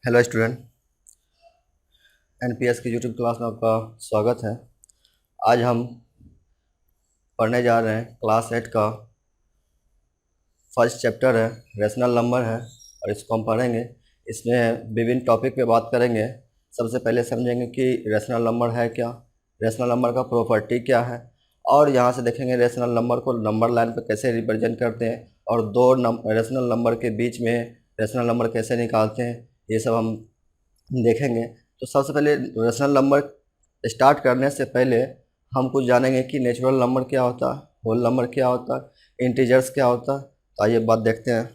Hello student, NPS की YouTube class में आपका स्वागत है। आज हम पढ़ने जा रहे हैं क्लास 8 का फर्स्ट चैप्टर है, रेशनल नंबर है और इसको हम पढ़ेंगे। इसमें विभिन्न टॉपिक पे बात करेंगे। सबसे पहले समझेंगे कि रेशनल नंबर है क्या, रेशनल नंबर का प्रॉपर्टी क्या है, और यहाँ से देखेंगे रेशनल नंबर को नंबर लाइन पे कैसे रिप्रेजेंट करते हैं और दो रेशनल नंबर के बीच में रेशनल नंबर कैसे निकालते हैं, ये सब हम देखेंगे। तो सबसे पहले रेशनल नंबर स्टार्ट करने से पहले हम कुछ जानेंगे कि नेचुरल नंबर क्या होता है, होल नंबर क्या होता है, इंटीजर्स क्या होता है। तो आइए बात देखते हैं।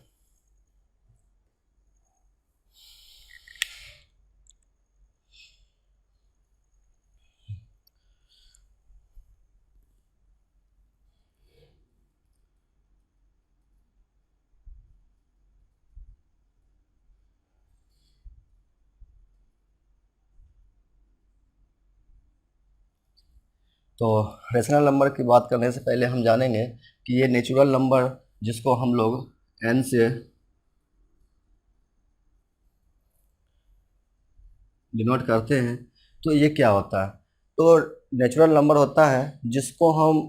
तो रेशनल नंबर की बात करने से पहले हम जानेंगे कि ये नेचुरल नंबर जिसको हम लोग एन से डिनोट करते हैं, तो ये क्या होता है। तो नेचुरल नंबर होता है जिसको हम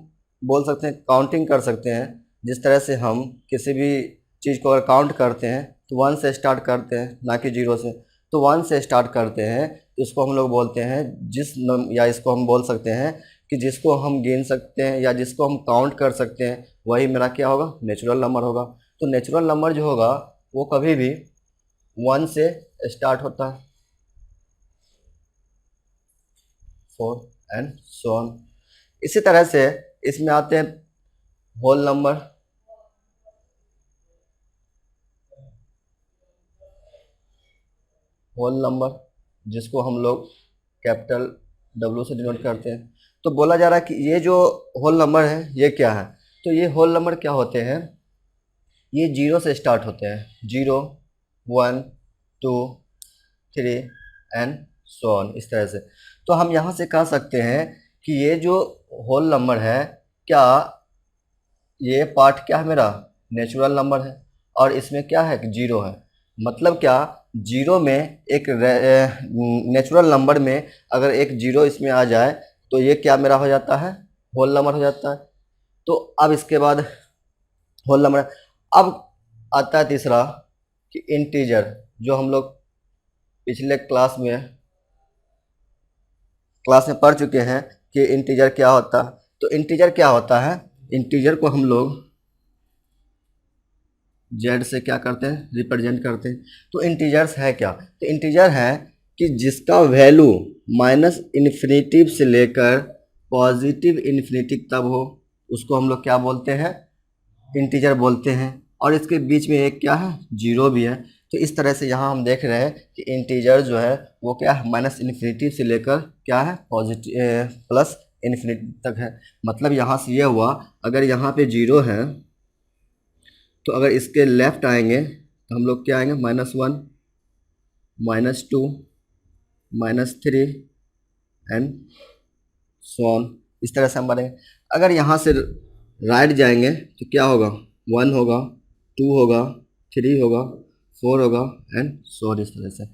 बोल सकते हैं, काउंटिंग कर सकते हैं। जिस तरह से हम किसी भी चीज़ को अगर काउंट करते हैं तो 1 से स्टार्ट करते हैं, ना कि 0 से। तो 1 से स्टार्ट करते हैं तो इसको हम लोग बोलते हैं या इसको हम बोल सकते हैं कि जिसको हम गिन सकते हैं या जिसको हम काउंट कर सकते हैं, वही मेरा क्या होगा, नेचुरल नंबर होगा। तो नेचुरल नंबर जो होगा वो कभी भी 1 से स्टार्ट होता है, 4 एंड सो ऑन। इसी तरह से इसमें आते हैं होल नंबर। होल नंबर जिसको हम लोग कैपिटल W से डिनोट करते हैं। तो बोला जा रहा है कि ये जो होल नंबर है ये क्या है। तो ये होल नंबर क्या होते हैं, ये 0 से स्टार्ट होते हैं, 0 1 2 3 एंड सो ऑन, इस तरह से। तो हम यहाँ से कह सकते हैं कि ये जो होल नंबर है, क्या ये पार्ट क्या है, मेरा नेचुरल नंबर है और इसमें क्या है कि 0 है। मतलब क्या, 0 में एक नेचुरल नंबर में अगर एक 0 इसमें आ जाए तो ये क्या मेरा हो जाता है, होल नंबर हो जाता है। तो अब इसके बाद होल नंबर, अब आता है तीसरा कि इंटीजर, जो हम लोग पिछले क्लास में पढ़ चुके हैं कि इंटीजर क्या होता है। तो इंटीजर क्या होता है, इंटीजर को हम लोग जेड से क्या करते हैं, रिप्रेजेंट करते हैं। तो इंटीजर्स है क्या, तो इंटीजर है कि जिसका वैल्यू माइनस इन्फिनिटी से लेकर पॉजिटिव इन्फिनिटी तक हो, उसको हम लोग क्या बोलते हैं, इंटीजर बोलते हैं। और इसके बीच में एक क्या है, 0 भी है। तो इस तरह से यहाँ हम देख रहे हैं कि इंटीजर जो है वो क्या है, माइनस इन्फिनिटी से लेकर क्या है, पॉजिटिव प्लस इन्फिनिटी तक है। मतलब यहाँ से ये हुआ, अगर यहाँ पे 0 है तो अगर इसके लेफ्ट आएंगे तो हम लोग क्या आएंगे, -1 -2 -3 एंड सो ऑन, इस तरह से हम बढ़ेंगे। अगर यहाँ से राइट जाएंगे तो क्या होगा, 1 होगा, 2 होगा, 3 होगा, 4 होगा एंड सो ऑन, इस तरह से।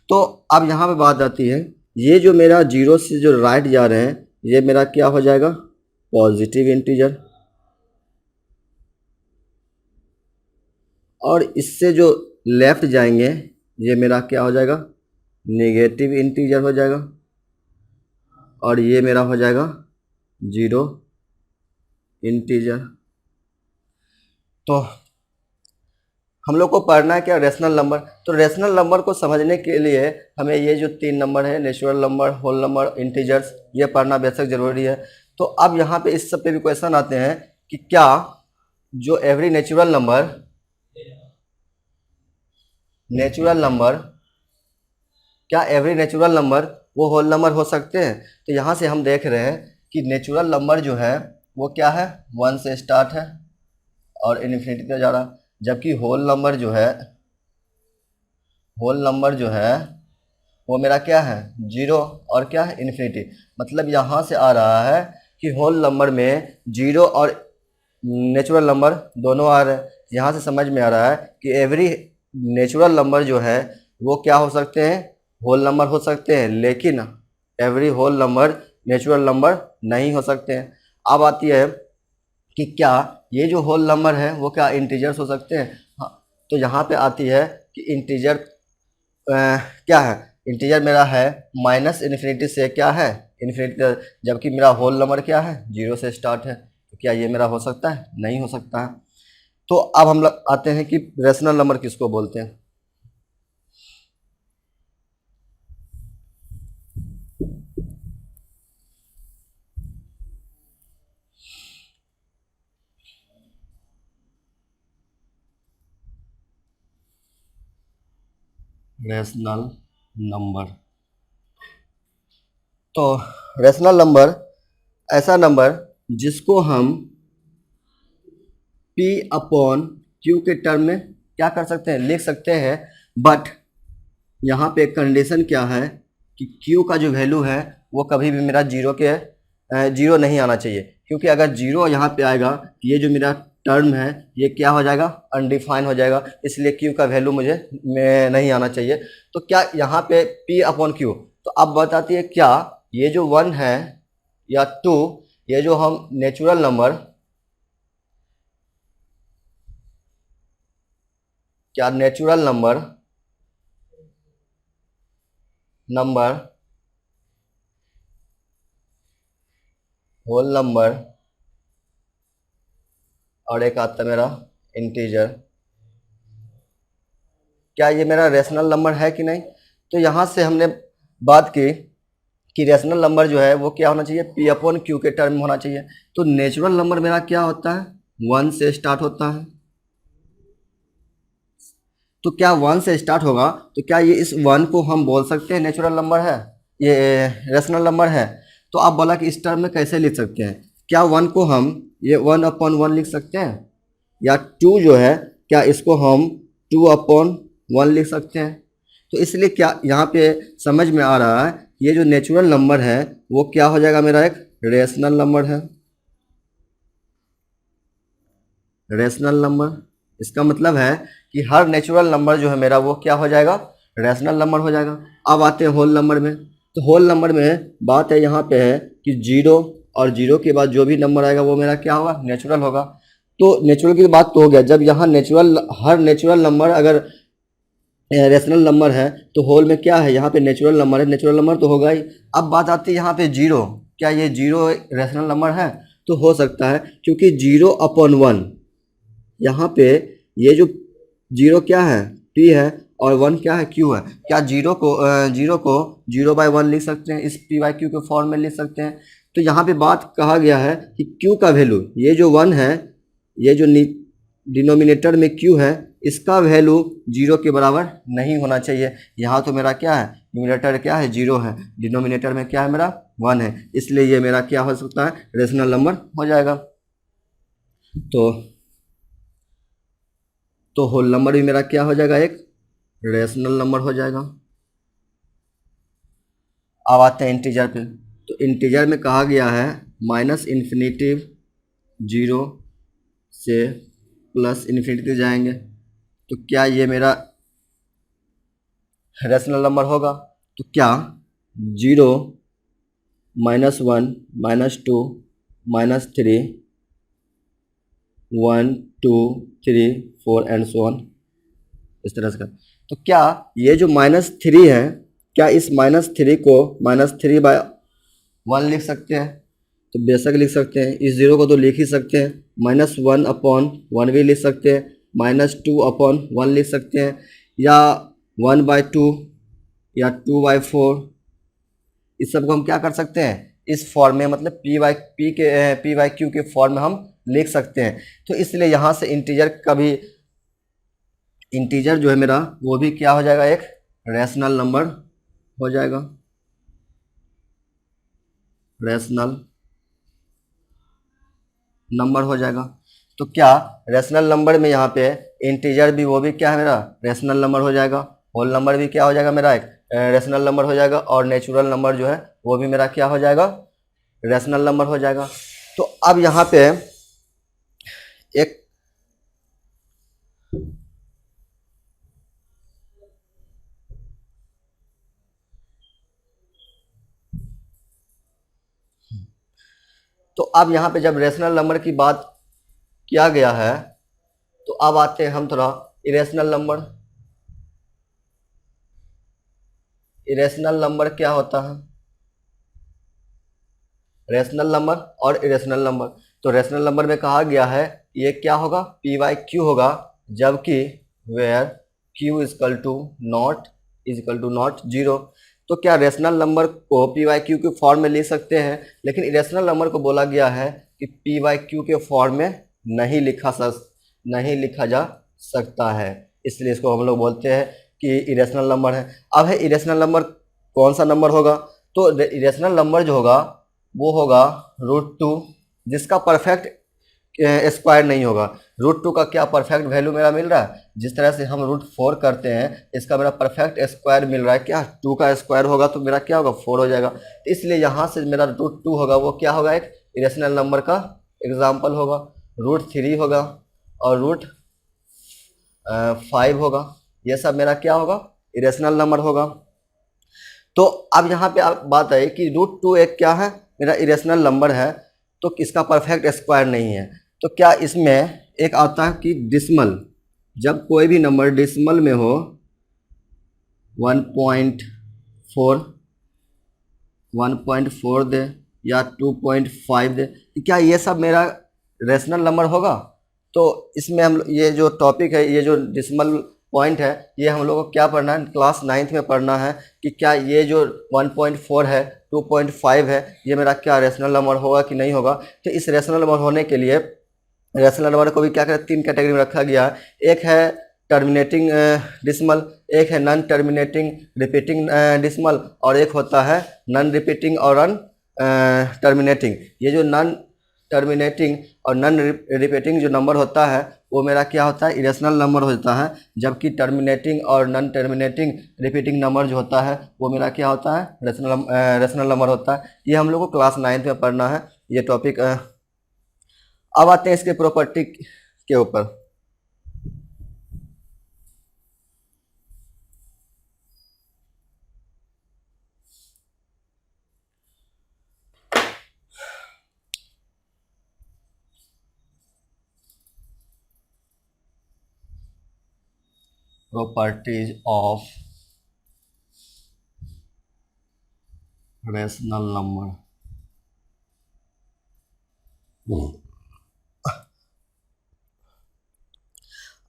तो अब यहाँ पे बात आती है, ये जो मेरा 0 से जो राइट जा रहे हैं ये मेरा क्या हो जाएगा, पॉजिटिव इंटीजर। और इससे जो लेफ्ट जाएंगे ये मेरा क्या हो जाएगा, नेगेटिव इंटीजर हो जाएगा। और ये मेरा हो जाएगा 0 इंटीजर। तो हम लोग को पढ़ना है क्या, रेशनल नंबर। तो रेशनल नंबर को समझने के लिए हमें ये जो 3 नंबर है, natural number, whole number, integers, ये पढ़ना बेशक ज़रूरी है। तो अब यहाँ पे इस सब पे भी क्वेश्चन आते हैं कि क्या जो एवरी नेचुरल नंबर क्या एवरी नेचुरल नंबर वो होल नंबर हो सकते हैं। तो यहाँ से हम देख रहे हैं कि नेचुरल नंबर जो है वो क्या है, 1 से स्टार्ट है और इन्फिनिटी तक जा रहा है। जबकि होल नंबर जो है वो मेरा क्या है, 0 और क्या है, इन्फिनिटी। मतलब यहाँ से आ रहा है कि होल नंबर में 0 और नेचुरल नंबर दोनों आ रहे हैं। यहाँ से समझ में आ रहा है कि एवरी नेचुरल नंबर जो है वो क्या हो सकते हैं, होल नंबर हो सकते हैं, लेकिन every whole number natural number नहीं हो सकते हैं। अब आती है कि क्या ये जो होल नंबर है वो क्या इंटीजर्स हो सकते हैं। हाँ, तो यहाँ पे आती है कि इंटीजर क्या है, इंटीजर मेरा है माइनस इन्फिनिटी से क्या है इन्फिनिटी, जबकि मेरा होल नंबर क्या है 0 से स्टार्ट है। तो क्या ये मेरा हो सकता है, नहीं हो सकता है। तो अब हम लोग आते हैं कि रेशनल नंबर किसको बोलते हैं। रेशनल नंबर, तो रेशनल नंबर ऐसा नंबर जिसको हम P अपॉन Q के टर्म में क्या कर सकते हैं, लिख सकते हैं। बट यहाँ पे कंडीशन क्या है कि Q का जो वैल्यू है वो कभी भी मेरा जीरो नहीं आना चाहिए, क्योंकि अगर जीरो यहाँ पे आएगा ये जो मेरा टर्म है ये क्या हो जाएगा, अनडिफाइन हो जाएगा। इसलिए Q का वैल्यू मुझे नहीं आना चाहिए। तो क्या यहाँ पे P अपॉन Q, तो अब बताती है क्या ये जो 1 है या 2, ये जो हम नेचुरल नंबर, क्या नेचुरल नंबर होल नंबर और एक आता है मेरा इंटीजर, क्या ये मेरा रेशनल नंबर है कि नहीं। तो यहाँ से हमने बात की कि रेशनल नंबर जो है वो क्या होना चाहिए, P अपॉन Q के टर्म में होना चाहिए। तो नेचुरल नंबर मेरा क्या होता है, 1 से स्टार्ट होता है। तो क्या 1 से स्टार्ट होगा, तो क्या ये इस 1 को हम बोल सकते हैं नेचुरल नंबर है, ये रेशनल नंबर है। तो आप बोला कि इस टर्म में कैसे लिख सकते हैं, क्या 1 को हम ये 1 अपॉन 1 लिख सकते हैं, या 2 जो है क्या इसको हम 2 अपॉन 1 लिख सकते हैं। तो इसलिए क्या यहाँ पे समझ में आ रहा है ये जो नेचुरल नंबर है वो क्या हो जाएगा, मेरा एक रेशनल नंबर है। रेशनल नंबर, इसका मतलब है कि हर नेचुरल नंबर जो है मेरा वो क्या हो जाएगा, रेशनल नंबर हो जाएगा। अब आते हैं होल नंबर में। तो होल नंबर में बात है यहाँ पे है कि 0 और 0 के बाद जो भी नंबर आएगा वो मेरा क्या होगा, नेचुरल होगा। तो नेचुरल की बात तो हो गया, जब यहाँ नेचुरल, हर नेचुरल नंबर अगर रेशनल नंबर है तो होल में क्या है, यहाँ पे नेचुरल नंबर है, नेचुरल नंबर तो होगा ही। अब बात आती है यहाँ पे 0, क्या ये 0 रेशनल नंबर है, तो हो सकता है, क्योंकि 0 अपॉन 1, यहाँ पे ये जो 0 क्या है, P है, और 1 क्या है, Q है। क्या 0 बाई 1 लिख सकते हैं, इस P बाई Q के फॉर्म में लिख सकते हैं। तो यहाँ पे बात कहा गया है कि Q का वैल्यू, ये जो 1 है, ये जो डिनोमिनेटर में Q है, इसका वैल्यू 0 के बराबर नहीं होना चाहिए। यहाँ तो मेरा क्या है, न्यूमरेटर क्या है 0 है, डिनोमिनेटर में क्या है मेरा 1 है, इसलिए ये मेरा क्या हो सकता है, रेशनल नंबर हो जाएगा। तो होल नंबर भी मेरा क्या हो जाएगा, एक रेशनल नंबर हो जाएगा। अब आते हैं इंटीजर पे। तो इंटीजर में कहा गया है माइनस इन्फिनिटी 0 से प्लस इन्फिनिटी जाएंगे, तो क्या ये मेरा रेशनल नंबर होगा। तो क्या 0 -1 -2 -3 1 2 3 4 एंड सो ऑन, इस तरह से का। तो क्या ये जो -3 है, क्या इस -3 को -3/1 लिख सकते हैं, तो बेशक लिख सकते हैं। इस 0 को तो लिख ही सकते हैं, -1 अपॉन 1 भी लिख सकते हैं, -2 अपॉन 1 लिख सकते हैं, या 1/2 या 2/4। इस सब को हम क्या कर सकते हैं, इस फॉर्म में, मतलब P बाई Q के फॉर्म में हम लिख सकते हैं। तो इसलिए यहाँ से इंटीजर जो है मेरा वो भी क्या हो जाएगा, एक रेशनल नंबर हो जाएगा, रेशनल नंबर हो जाएगा। तो क्या रेशनल नंबर में यहाँ पे इंटीजर भी, वो भी क्या है मेरा रेशनल नंबर हो जाएगा, होल नंबर भी क्या हो जाएगा मेरा एक रेशनल नंबर हो जाएगा, और नेचुरल नंबर जो है वो भी मेरा क्या हो जाएगा, रेशनल नंबर हो जाएगा। तो अब यहाँ पे एक तो अब यहाँ पे जब रेशनल नंबर की बात किया गया है तो अब आते हैं हम थोड़ा इरेशनल नंबर। इरेशनल नंबर क्या होता है? रेशनल नंबर और इरेशनल नंबर। तो रेशनल नंबर में कहा गया है ये क्या होगा, पी वाई क्यू होगा, जबकि where q is equal to not zero. तो क्या रेशनल नंबर को पी वाई क्यू के फॉर्म में लिख सकते हैं, लेकिन इरेशनल नंबर को बोला गया है कि पी वाई क्यू के फॉर्म में नहीं लिखा जा सकता है, इसलिए इसको हम लोग बोलते हैं कि इरेशनल नंबर है। अब है इरेशनल नंबर कौन सा नंबर होगा? तो इरेशनल नंबर जो होगा वो होगा √2, जिसका परफेक्ट स्क्वायर नहीं होगा। √2 का क्या परफेक्ट वैल्यू मेरा मिल रहा है, जिस तरह से हम √4 करते हैं इसका मेरा परफेक्ट स्क्वायर मिल रहा है, क्या 2 का स्क्वायर होगा तो मेरा क्या होगा 4 हो जाएगा। तो इसलिए यहाँ से मेरा √2 होगा वो क्या होगा, एक इरेशनल नंबर का एग्जाम्पल होगा। √3 होगा और √5 होगा, ये सब मेरा क्या होगा, इरेशनल नंबर होगा। तो अब यहाँ पे आप बात आई कि √2 एक क्या है, मेरा इरेशनल नंबर है, तो इसका परफेक्ट स्क्वायर नहीं है। तो क्या इसमें एक आता है कि डिसमल, जब कोई भी नंबर डिसमल में हो 1.4 दे या 2.5 दे, क्या ये सब मेरा रेशनल नंबर होगा? तो इसमें हम ये जो टॉपिक है, ये जो डिसमल पॉइंट है, ये हम लोग को क्या पढ़ना है, क्लास 9th में पढ़ना है कि क्या ये जो 1.4 है 2.5 है ये मेरा क्या रेशनल नंबर होगा कि नहीं होगा। तो इस रेशनल नंबर होने के लिए रेशनल नंबर को भी क्या करें, 3 कैटेगरी में रखा गया है। एक है टर्मिनेटिंग डिसमल, एक है नॉन टर्मिनेटिंग रिपीटिंग डिसमल, और एक होता है नॉन रिपीटिंग और अन टर्मिनेटिंग। ये जो नॉन टर्मिनेटिंग और नॉन रिपीटिंग जो नंबर होता है वो मेरा क्या होता है, इरेशनल नंबर होता है, जबकि टर्मिनेटिंग और नॉन टर्मिनेटिंग रिपीटिंग नंबर जो होता है वो मेरा क्या होता है, रेशनल नंबर होता है। ये हम लोग को क्लास 9th में पढ़ना है ये टॉपिक। अब आते हैं इसके प्रॉपर्टी के ऊपर। Properties of rational number.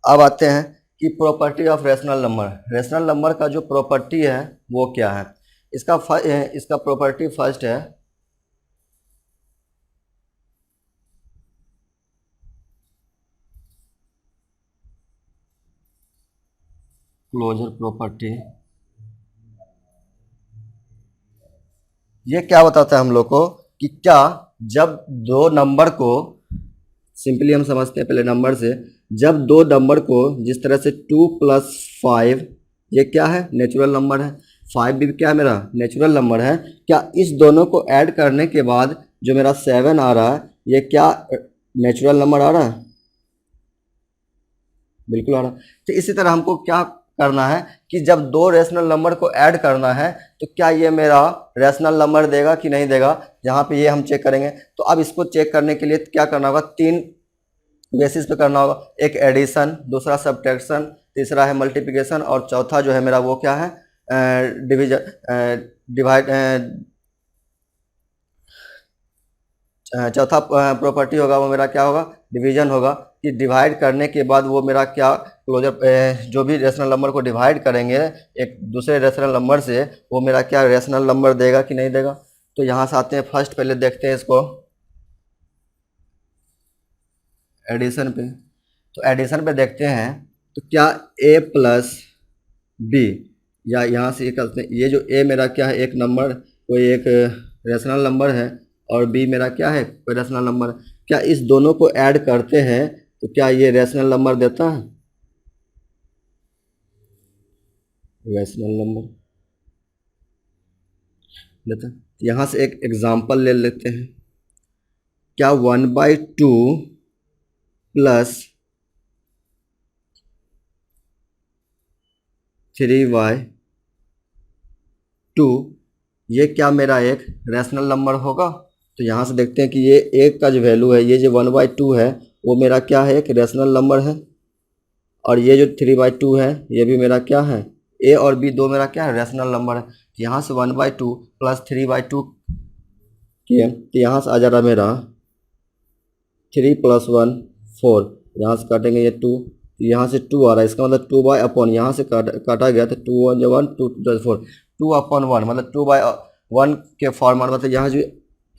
अब आते हैं कि property of rational number. Rational number का जो प्रॉपर्टी है वो क्या है, इसका प्रॉपर्टी फर्स्ट है क्लोजर प्रॉपर्टी। ये क्या बताता है हम लोग को कि क्या जब दो नंबर को, सिंपली हम समझते हैं पहले नंबर से, जब दो नंबर को जिस तरह से 2 + 5 ये क्या है, नेचुरल नंबर है, 5 भी क्या है मेरा नेचुरल नंबर है, क्या इस दोनों को ऐड करने के बाद जो मेरा 7 आ रहा है ये क्या नेचुरल नंबर आ रहा है, बिल्कुल आ रहा है। तो इसी तरह हमको क्या करना है कि जब दो रेशनल नंबर को ऐड करना है तो क्या ये मेरा रेशनल नंबर देगा कि नहीं देगा, जहाँ पे ये हम चेक करेंगे। तो अब इसको चेक करने के लिए क्या करना होगा, 3 बेसिस पे करना होगा, एक एडिशन, दूसरा सब्ट्रैक्शन, तीसरा है मल्टीप्लिकेशन, और चौथा जो है मेरा वो क्या है, डिवाइड। चौथा प्रॉपर्टी होगा वो मेरा क्या होगा, डिवीजन होगा, कि डिवाइड करने के बाद वो मेरा क्या क्लोजर, जो भी रेशनल नंबर को डिवाइड करेंगे एक दूसरे रेशनल नंबर से वो मेरा क्या रेशनल नंबर देगा कि नहीं देगा। तो यहाँ से आते हैं फर्स्ट, पहले देखते हैं इसको एडिशन पे। तो एडिशन पे देखते हैं तो क्या a + b, या यहाँ से ये करते हैं, ये जो a मेरा क्या है एक नंबर, कोई एक रेशनल नंबर है, और b मेरा क्या है कोई रेशनल नंबर है, क्या इस दोनों को ऐड करते हैं तो क्या ये रेशनल नंबर देता है, रेशनल नंबर देता है। यहाँ से एक एग्जांपल ले लेते हैं, क्या 1/2 + 3/2 ये क्या मेरा एक रेशनल नंबर होगा, तो यहाँ से देखते हैं कि ये एक का जो वैल्यू है, ये जो 1/2 है वो मेरा क्या है, एक रेशनल नंबर है। और ये जो 3/2 है ये भी मेरा क्या है, ए और बी दो मेरा क्या है, रेशनल नंबर है। यहाँ से 1/2 प्लस 3/2 किए तो यहाँ से आ जा रहा मेरा 3 + 1 4, यहाँ से काटेंगे ये 2, यहाँ से 2 आ रहा है, इसका मतलब 2/1 यहाँ से काटा गया तो 2 1 1 2 2 4, 2/1 मतलब 2/1 के फॉर्म आ रहा, मतलब यहाँ जो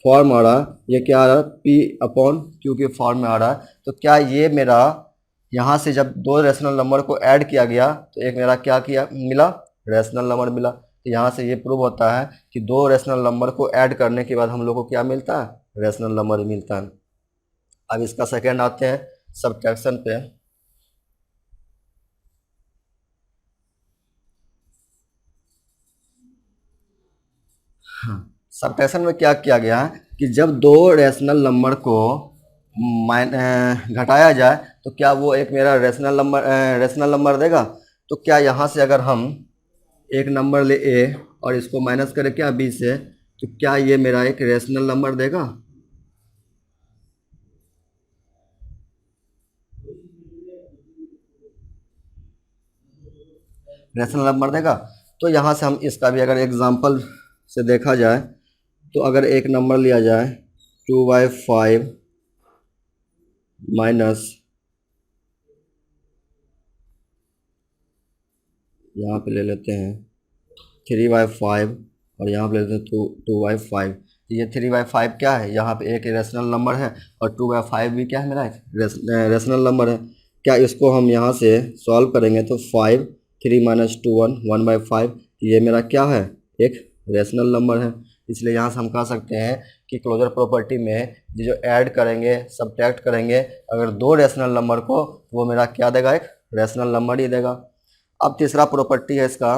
फॉर्म आ रहा ये क्या आ रहा है, P/Q के फॉर्म में आ रहा है। तो क्या ये मेरा यहाँ से जब दो रेशनल नंबर को ऐड किया गया तो एक मेरा क्या किया मिला, रेशनल नंबर मिला। तो यहाँ से ये प्रूव होता है कि दो रेशनल नंबर को ऐड करने के बाद हम लोग को क्या मिलता है, रेशनल नंबर मिलता है। अब इसका सेकेंड आते हैं सब्ट्रैक्शन पे। सब्ट्रैक्शन में क्या किया गया है कि जब दो रेशनल नंबर को घटाया जाए तो क्या वो एक मेरा रेशनल नंबर देगा। तो क्या यहाँ से अगर हम एक नंबर ले ए और इसको माइनस करें क्या बी से, तो क्या ये मेरा एक रेशनल नंबर देगा, रेशनल नंबर देगा। तो यहाँ से हम इसका भी अगर एग्जांपल से देखा जाए तो अगर एक नंबर लिया जाए 2/5 माइनस, यहाँ पे ले लेते हैं 3/5 और यहाँ पे ले लेते हैं 2/5। ये 3/5 क्या है, यहाँ पे एक रेशनल नंबर है और 2/5 भी क्या है मेरा एक रेशनल नंबर है। क्या इसको हम यहाँ से सॉल्व करेंगे तो 5 3 - 2 1 1/5, ये मेरा क्या है, एक रेशनल नंबर है। इसलिए यहाँ से हम कह सकते हैं कि क्लोजर प्रॉपर्टी में ये जो ऐड करेंगे सब्ट्रैक्ट करेंगे अगर दो रेशनल नंबर को, तो वो मेरा क्या देगा, एक रेशनल नंबर ही देगा। अब तीसरा प्रॉपर्टी है इसका,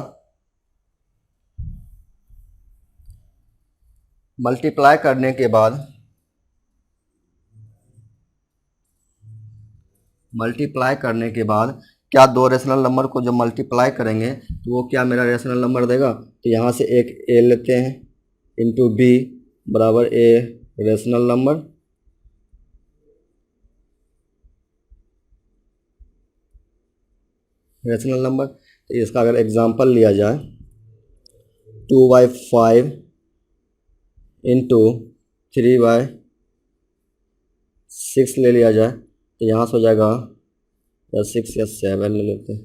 मल्टीप्लाई करने के बाद क्या दो रेशनल नंबर को जब मल्टीप्लाई करेंगे तो वो क्या मेरा रेशनल नंबर देगा। तो यहाँ से एक ए लेते हैं इंटू बी बराबर ए रेशनल नंबर, तो इसका अगर एग्जांपल लिया जाए 2/5 इंटू 3/6 ले लिया जाए तो यहाँ से हो जाएगा, या 6 या 7 ले लेते हैं,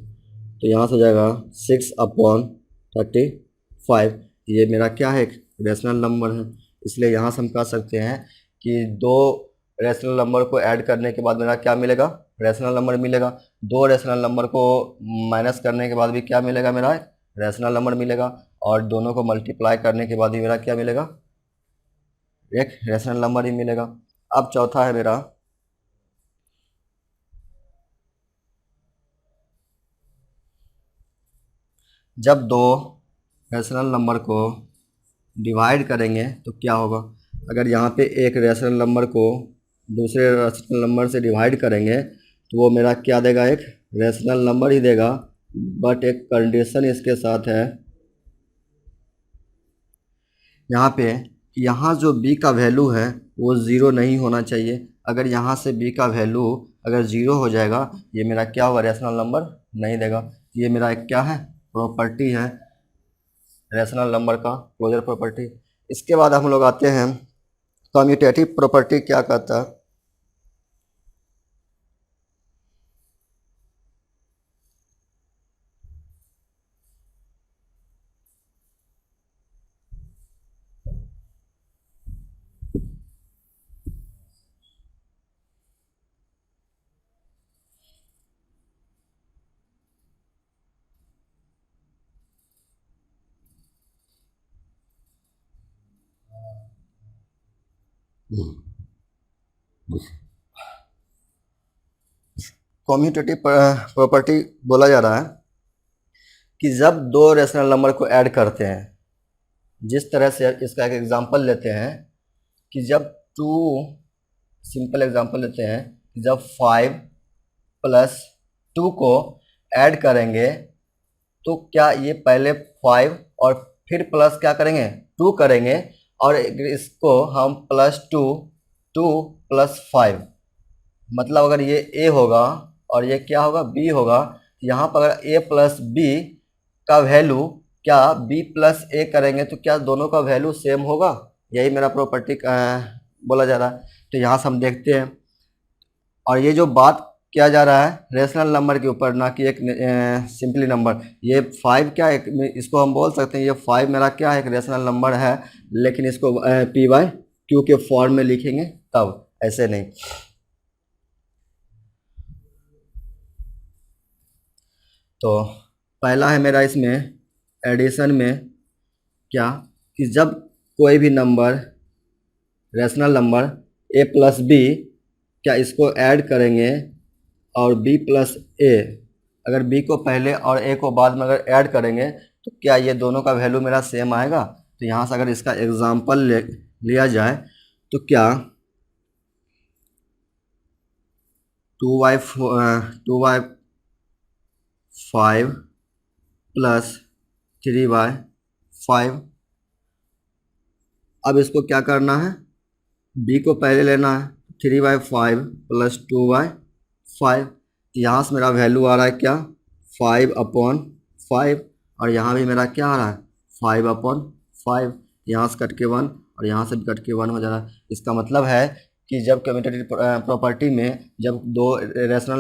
तो यहाँ से हो जाएगा 6/35। ये मेरा क्या है, एक रेशनल नंबर है। इसलिए यहाँ से हम कह सकते हैं कि दो रेशनल नंबर को ऐड करने के बाद मेरा क्या मिलेगा, रेशनल नंबर मिलेगा। दो रेशनल नंबर को माइनस करने के बाद भी क्या मिलेगा, मेरा एक रेशनल नंबर मिलेगा। और दोनों को मल्टीप्लाई करने के बाद भी मेरा क्या मिलेगा, एक रेशनल नंबर ही मिलेगा। अब चौथा है मेरा, जब दो रेशनल नंबर को डिवाइड करेंगे तो क्या होगा। अगर यहाँ पे एक रेशनल नंबर को दूसरे रेशनल नंबर से डिवाइड करेंगे तो वो मेरा क्या देगा, एक रेशनल नंबर ही देगा। बट एक कंडीशन इसके साथ है यहाँ पे, यहाँ जो b का वैल्यू है वो ज़ीरो नहीं होना चाहिए। अगर यहाँ से b का वैल्यू अगर ज़ीरो हो जाएगा ये मेरा क्या होगा, रेशनल नंबर नहीं देगा। ये मेरा एक क्या है, प्रॉपर्टी है रेशनल नंबर का, क्लोजर प्रॉपर्टी। इसके बाद हम लोग आते हैं कम्यूटेटिव प्रॉपर्टी। क्या कहता है, कम्यूटेटिव प्रॉपर्टी बोला जा रहा है कि जब दो रेशनल नंबर को ऐड करते हैं, जिस तरह से इसका एक एग्जांपल लेते हैं कि जब टू, सिंपल एग्जांपल लेते हैं कि जब 5 + 2 को ऐड करेंगे तो क्या ये पहले 5 और फिर प्लस क्या करेंगे, 2 करेंगे और इसको हम +2 मतलब अगर ये a होगा और ये क्या होगा b होगा, यहाँ पर अगर a प्लस बी का वैल्यू क्या b प्लस a करेंगे तो क्या दोनों का वैल्यू सेम होगा, यही मेरा प्रॉपर्टी बोला जा रहा है। तो यहाँ से हम देखते हैं, और ये जो बात किया जा रहा है रेशनल नंबर के ऊपर, ना कि एक सिंपली नंबर। ये 5 क्या है, इसको हम बोल सकते हैं ये 5 मेरा क्या है, एक रेशनल नंबर है, लेकिन इसको पी वाई क्यू के फॉर्म में लिखेंगे तब, ऐसे नहीं। तो पहला है मेरा इसमें एडिशन में क्या, कि जब कोई भी number rational number a plus b, क्या इसको ऐड करेंगे और b प्लस ए, अगर b को पहले और a को बाद में अगर ऐड करेंगे तो क्या ये दोनों का वैल्यू मेरा सेम आएगा। तो यहाँ से अगर इसका एग्जांपल लिया जाए तो क्या 2y5 प्लस 3y5, अब इसको क्या करना है, b को पहले लेना है, 3y5 प्लस 2y5, यहाँ से मेरा वैल्यू आ रहा है क्या 5/5, और यहाँ भी मेरा क्या आ रहा है 5/5, यहाँ से कट के 1 और यहाँ से भी कट के 1 हो जा रहा है। इसका मतलब है कि जब कम्यूटेटिव प्रॉपर्टी में जब दो रेशनल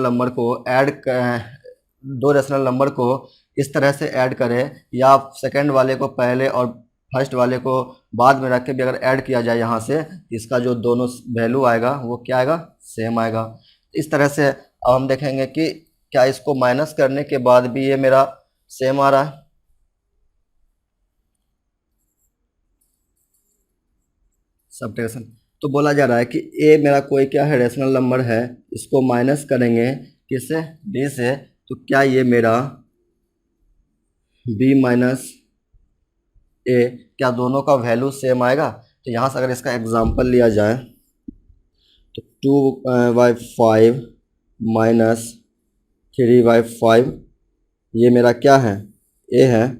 नंबर को इस तरह से ऐड करें, या सेकंड वाले को पहले और फर्स्ट वाले को बाद में रख के भी अगर ऐड किया जाए यहाँ से, इसका जो दोनों वैल्यू आएगा वो क्या आएगा, सेम आएगा। इस तरह से अब हम देखेंगे कि क्या इसको माइनस करने के बाद भी ये मेरा सेम आ रहा है। सब्ट्रैक्शन तो बोला जा रहा है कि a मेरा कोई क्या है रेशनल नंबर है, इसको माइनस करेंगे किससे, b से, तो क्या ये मेरा b माइनस a, क्या दोनों का वैल्यू सेम आएगा। तो यहाँ से अगर इसका एग्जांपल लिया जाए तो 2y5 माइनस 3y5, ये मेरा क्या है a है,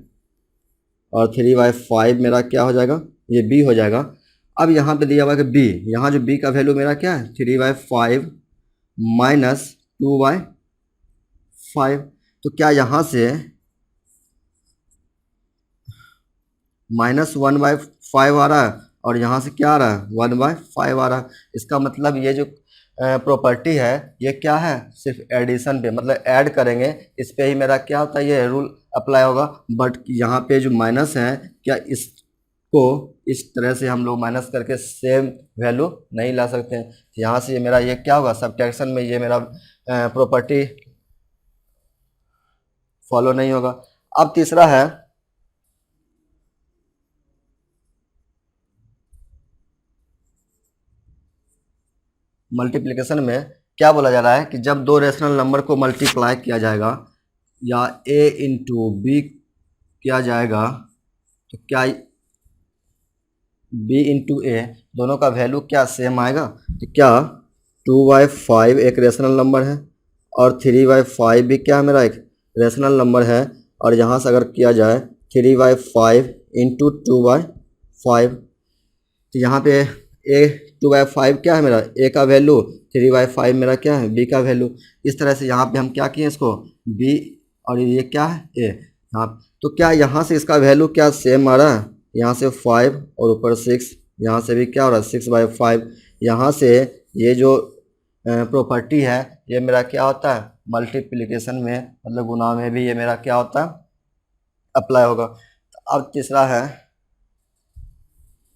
और 3y5 मेरा क्या हो जाएगा, ये b हो जाएगा। अब यहाँ पे दिया हुआ है कि b, यहाँ जो b का वैल्यू मेरा क्या है 3y5 माइनस 2y5, तो क्या यहाँ से -1/5 आ रहा है, और यहाँ से क्या आ रहा है 1/5 आ रहा है। इसका मतलब ये जो प्रॉपर्टी है ये क्या है, सिर्फ एडिशन पे, मतलब ऐड करेंगे इस पे ही मेरा क्या होता है, ये रूल अप्लाई होगा। बट यहाँ पे जो माइनस है, क्या इसको इस तरह से हम लोग माइनस करके सेम वैल्यू नहीं ला सकते हैं। यहाँ से ये मेरा ये क्या होगा, सब्ट्रैक्शन में ये मेरा प्रॉपर्टी फॉलो नहीं होगा। अब तीसरा है मल्टीप्लिकेशन में, क्या बोला जा रहा है कि जब दो रेशनल नंबर को मल्टीप्लाई किया जाएगा या a इंटू बी किया जाएगा, तो क्या b इंटू ए दोनों का वैल्यू क्या सेम आएगा। तो क्या 2y5 एक रेशनल नंबर है और 3y5 भी क्या है मेरा एक रेशनल नंबर है, और यहाँ से अगर किया जाए 3y5 इंटू 2y5, तो यहाँ पे a 2/5 क्या है मेरा, a का वैल्यू, 3/5 मेरा क्या है b का वैल्यू। इस तरह से यहाँ पे हम क्या किए इसको b, और ये क्या है a यहाँ। तो क्या यहाँ से इसका वैल्यू क्या सेम आ रहा है, यहाँ से 5 और ऊपर 6, यहाँ से भी क्या हो रहा है 6/5। यहाँ से ये जो प्रॉपर्टी है ये मेरा क्या होता है मल्टीप्लिकेशन में, मतलब गुणा में भी ये मेरा क्या होता है अप्लाई होगा। अब तीसरा है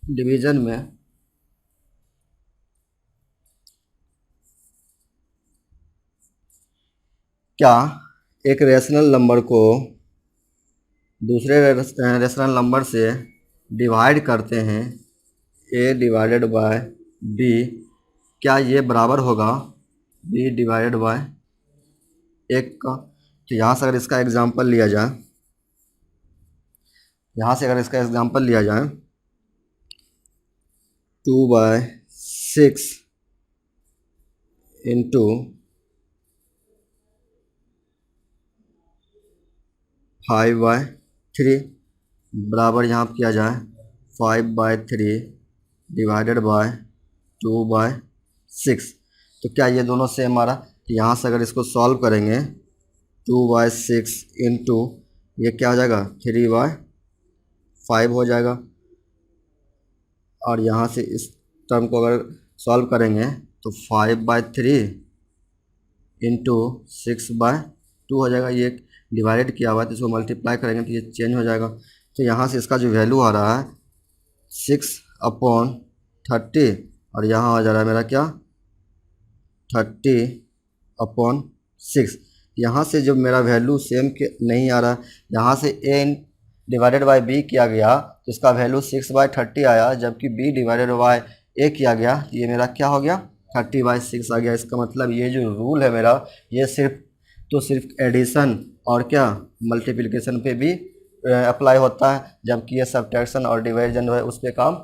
डिवीजन में, क्या एक रेशनल नंबर को दूसरे रेशनल नंबर से डिवाइड करते हैं a डिवाइडेड बाय b, क्या ये बराबर होगा b डिवाइडेड बाय 1 का। तो यहाँ से अगर इसका एग्जांपल लिया जाए, यहाँ से अगर इसका एग्जांपल लिया जाए 2/6 इंटू 5/3 बराबर यहाँ किया जाए 5/3 डिवाइडेड बाय 2/6। तो क्या ये दोनों सेम आ रहा? तो यहाँ से अगर इसको सॉल्व करेंगे 2/6 इंटू ये क्या हो जाएगा 3/5 हो जाएगा, और यहाँ से इस टर्म को अगर सॉल्व करेंगे तो 5/3 इंटू 6/2 हो जाएगा। ये डिवाइडेड किया हुआ है तो इसको मल्टीप्लाई करेंगे तो ये चेंज हो जाएगा। तो यहाँ से इसका जो वैल्यू आ रहा है 6/30, और यहाँ आ जा रहा है मेरा क्या 30/6। यहाँ से जब मेरा वैल्यू सेम के नहीं आ रहा, यहाँ से a डिवाइडेड बाय b किया गया तो इसका वैल्यू 6/30 आया, जबकि b डिवाइडेड बाय a किया गया तो ये मेरा क्या हो गया 30/6 आ गया। इसका मतलब ये जो रूल है मेरा, ये सिर्फ एडिशन और क्या मल्टीप्लिकेशन पे भी अप्लाई होता है, जबकि ये सब्ट्रैक्शन और डिवीजन है उस पर काम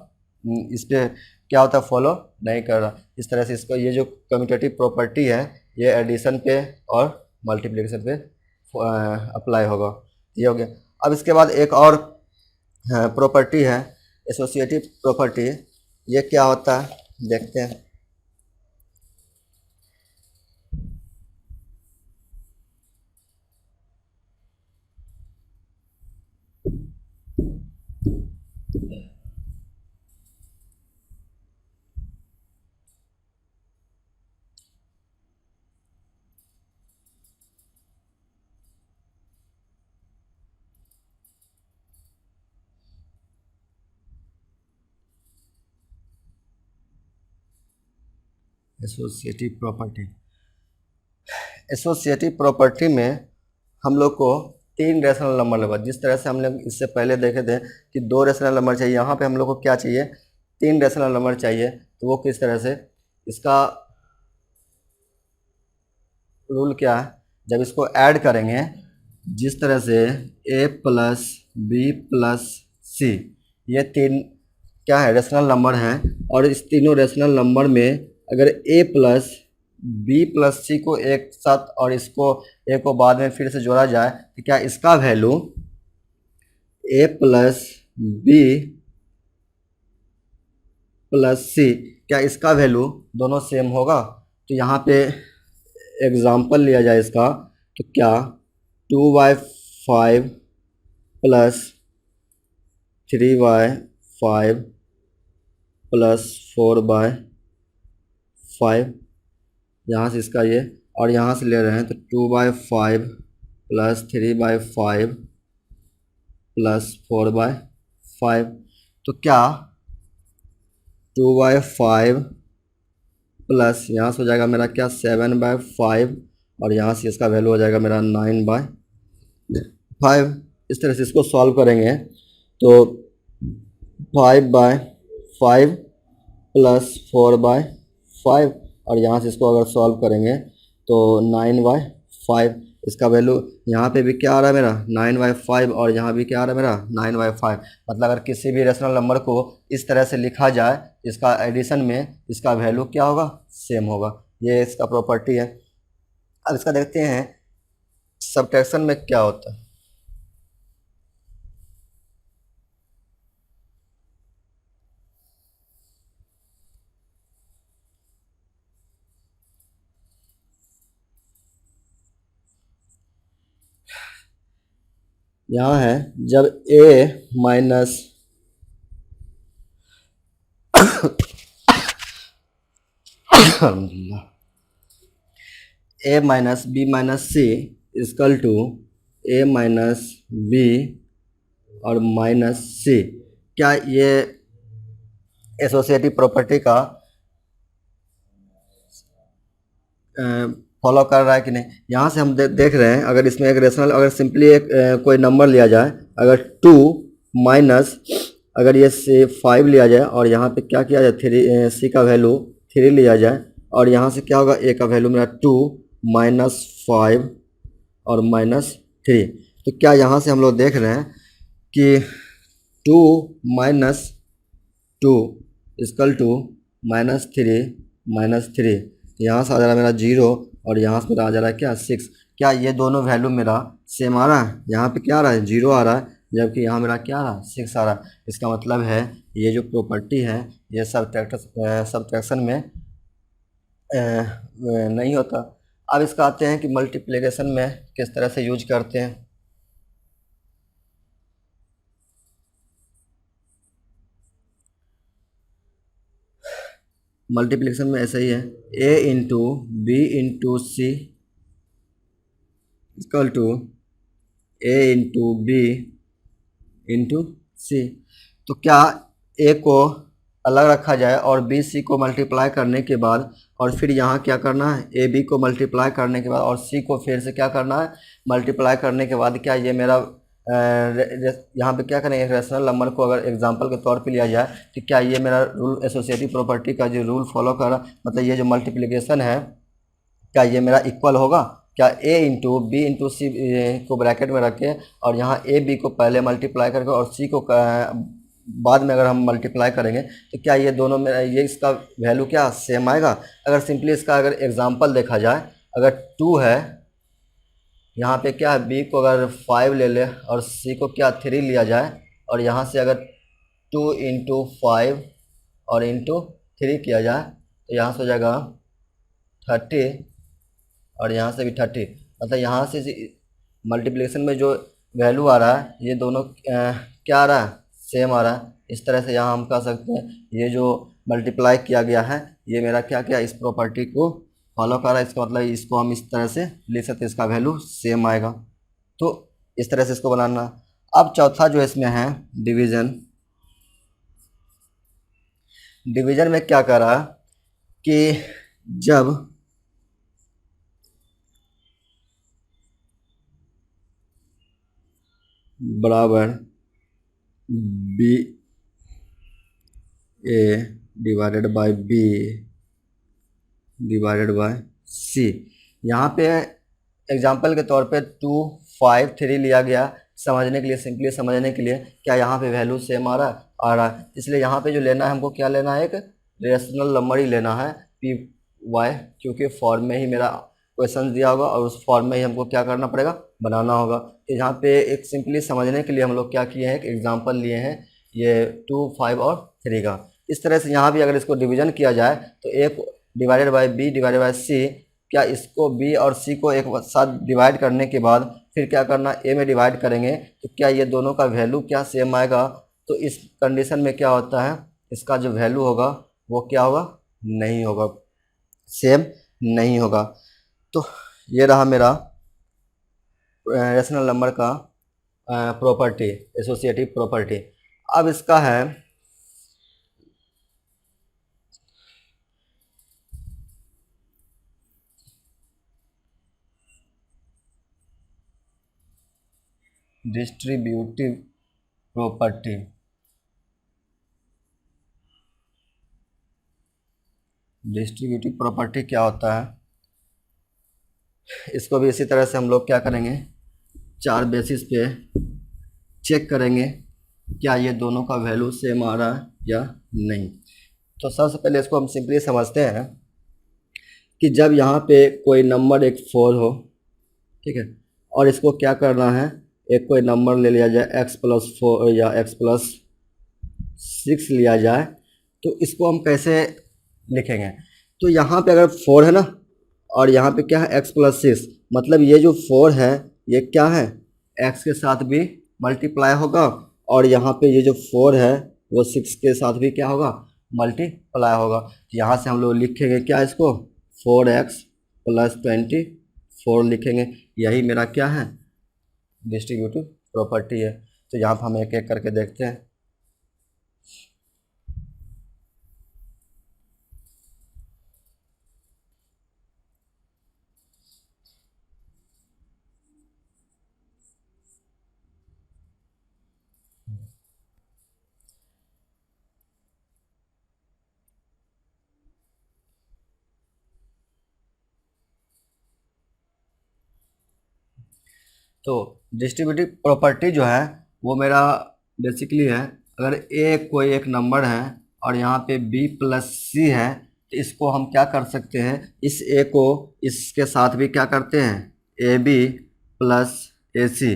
इस पर क्या होता है फॉलो नहीं कर रहा। इस तरह से इसको ये जो कम्यूटेटिव प्रॉपर्टी है ये एडिशन पे और मल्टीप्लिकेशन पे अप्लाई होगा। ये हो गया। अब इसके बाद एक और प्रॉपर्टी है एसोसिएटिव प्रॉपर्टी। ये क्या होता है देखते हैं। एसोसिएटिव प्रॉपर्टी में हम लोग को 3 रेशनल नंबर लगा। जिस तरह से हमने इससे पहले देखे थे कि 2 रेशनल नंबर चाहिए, यहाँ पे हम लोग को क्या चाहिए 3 रेशनल नंबर चाहिए। तो वो किस तरह से, इसका रूल क्या है, जब इसको ऐड करेंगे जिस तरह से a प्लस बी प्लस सी, ये 3 क्या है रेशनल नंबर हैं, और इस तीनों रेशनल नंबर में अगर a प्लस बी प्लस सी को एक साथ और इसको a को बाद में फिर से जोड़ा जाए तो क्या इसका value a plus b plus c, क्या इसका वैल्यू दोनों सेम होगा? तो यहाँ पे एग्जाम्पल लिया जाए इसका तो क्या 2/5 प्लस 3/5 प्लस 4/5, यहाँ से इसका ये और यहाँ से ले रहे हैं तो 2/5 प्लस 3/5 प्लस 4/5। तो क्या 2/5 प्लस यहाँ से हो जाएगा मेरा क्या 7/5, और यहाँ से इसका वैल्यू हो जाएगा मेरा 9/5। इस तरह से इसको सॉल्व करेंगे तो 5/5 प्लस 4/5, और यहाँ से इसको अगर सॉल्व करेंगे तो 9/5। इसका वैल्यू यहाँ पे भी क्या आ रहा है मेरा 9/5, और यहाँ भी क्या आ रहा है मेरा 9/5। मतलब अगर किसी भी रेशनल नंबर को इस तरह से लिखा जाए इसका एडिशन में इसका वैल्यू क्या होगा सेम होगा। ये इसका प्रॉपर्टी है। अब इसका देखते हैं सब्ट्रैक्शन में क्या होता है। यहाँ है जब a minus a minus b minus c equal to a minus b और माइनस सी, क्या ये एसोसिएटिव प्रॉपर्टी का फॉलो कर रहा है कि नहीं? यहाँ से हम देख रहे हैं अगर इसमें एक रेशनल अगर सिंपली एक कोई नंबर लिया जाए, अगर 2 माइनस अगर ये से 5 लिया जाए और यहाँ पे क्या किया जाए 3 सी का वैल्यू 3 लिया जाए, और यहाँ से क्या होगा ए का वैल्यू मेरा 2 माइनस 5 और माइनस 3। तो क्या यहाँ से हम लोग देख रहे हैं कि 2 माइनस 2 इजकल टू -3 यहाँ से आ जा रहा है मेरा 0, और यहाँ से मेरा आ जा रहा है क्या 6। क्या ये दोनों वैल्यू मेरा सेम आ रहा है? यहाँ पे क्या आ रहा है 0 आ रहा है, जबकि यहाँ मेरा क्या रहा 6 आ रहा। इसका मतलब है ये जो प्रॉपर्टी है ये सबट्रैक्शन में नहीं होता। अब इसका आते हैं कि मल्टीप्लिकेशन में किस तरह से यूज करते हैं। मल्टीप्लिकेशन में ऐसा ही है, a into b into c equal to a into b into c. तो क्या a को अलग रखा जाए और बी सी को मल्टीप्लाई करने के बाद और फिर यहाँ क्या करना है, ए बी को मल्टीप्लाई करने के बाद और सी को फिर से क्या करना है, मल्टीप्लाई करने के बाद क्या ये मेरा यहाँ पे क्या करेंगे, रेशनल नंबर को अगर एग्जांपल के तौर पे लिया जाए तो क्या ये मेरा रूल एसोसिएटिव प्रॉपर्टी का जो रूल फॉलो कर रहा, मतलब ये जो मल्टीप्लिकेशन है क्या ये मेरा इक्वल होगा, क्या a इंटू बी इंटू सी को ब्रैकेट में रखें और यहाँ ए बी को पहले मल्टीप्लाई करके और सी को बाद में अगर हम मल्टीप्लाई करेंगे तो क्या ये दोनों में ये इसका वैल्यू क्या सेम आएगा। अगर सिंपली इसका अगर एग्जांपल देखा जाए, अगर 2 है, यहाँ पे क्या है बी को अगर 5 ले ले और सी को क्या 3 लिया जाए और यहाँ से अगर 2 इंटू 5 और इंटू 3 किया जाए तो यहाँ से हो जाएगा 30 और यहाँ से भी 30। मतलब यहाँ से मल्टीप्लिकेशन में जो वैल्यू आ रहा है ये दोनों क्या आ रहा है, सेम आ रहा है। इस तरह से यहाँ हम कह सकते हैं ये जो मल्टीप्लाई किया गया है ये मेरा क्या क्या इस प्रॉपर्टी को फॉलो कर रहा है। इसका मतलब इसको हम इस तरह से लिख सकते हैं, इसका वैल्यू सेम आएगा। तो इस तरह से इसको बनाना। अब चौथा जो इसमें है डिवीज़न। डिवीज़न में क्या कर रहा है कि जब बराबर b a divided by b divided by c, यहाँ पे एग्जांपल के तौर पे 2 5 3 लिया गया समझने के लिए, सिंपली समझने के लिए। क्या यहाँ पे वैल्यू सेम आ रहा है, इसलिए यहाँ पे जो लेना है हमको क्या लेना है, एक रेशनल नंबर ही लेना है पी वाई, क्योंकि फॉर्म में ही मेरा क्वेश्चन दिया होगा और उस फॉर्म में ही हमको क्या करना पड़ेगा, बनाना होगा। तो यहाँ पे एक सिंपली समझने के लिए हम लोग क्या किए हैं, एक एग्जाम्पल लिए हैं ये 2 5 और 3 का। इस तरह से यहाँ भी अगर इसको डिवीजन किया जाए तो एक divided by b divided by c, क्या इसको बी और सी को एक साथ डिवाइड करने के बाद फिर क्या करना, ए में डिवाइड करेंगे तो क्या ये दोनों का वैल्यू क्या सेम आएगा। तो इस कंडीशन में क्या होता है, इसका जो वैल्यू होगा वो क्या होगा, नहीं होगा, सेम नहीं होगा। तो ये रहा मेरा रेशनल नंबर का प्रॉपर्टी, एसोसिएटिव प्रॉपर्टी। अब इसका है डिस्ट्रीब्यूटिव प्रॉपर्टी। डिस्ट्रीब्यूटिव प्रॉपर्टी क्या होता है, इसको भी इसी तरह से हम लोग क्या करेंगे, 4 बेसिस पे चेक करेंगे क्या ये दोनों का वैल्यू सेम आ रहा है या नहीं। तो सबसे पहले इसको हम सिंपली समझते हैं कि जब यहाँ पे कोई नंबर एक 4 हो, ठीक है, और इसको क्या करना है, एक कोई नंबर ले लिया जाए x+4 या x+6 लिया जाए, तो इसको हम कैसे लिखेंगे। तो यहाँ पे अगर 4 है ना और यहाँ पे क्या है x+6, मतलब ये जो 4 है ये क्या है, x के साथ भी मल्टीप्लाई होगा और यहाँ पे ये जो 4 है वो 6 के साथ भी क्या होगा, मल्टीप्लाई होगा। तो यहाँ से हम लोग लिखेंगे क्या, इसको 4x+24 लिखेंगे। यही मेरा क्या है, डिस्ट्रीब्यूटिव प्रॉपर्टी है। तो यहाँ पर हम एक एक करके देखते हैं। तो डिस्ट्रीब्यूटिव प्रॉपर्टी जो है वो मेरा बेसिकली है, अगर ए कोई एक नंबर है और यहाँ पे b+c है तो इसको हम क्या कर सकते हैं, इस ए को इसके साथ भी क्या करते हैं, ab + ac,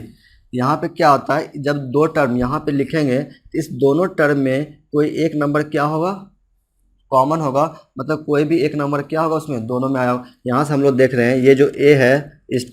यहाँ पे क्या होता है, जब दो टर्म यहाँ पे लिखेंगे तो इस दोनों टर्म में कोई एक नंबर क्या होगा, कॉमन होगा, मतलब कोई भी एक नंबर क्या होगा उसमें दोनों में आया होगा। यहाँ से हम लोग देख रहे हैं ये जो ए है इस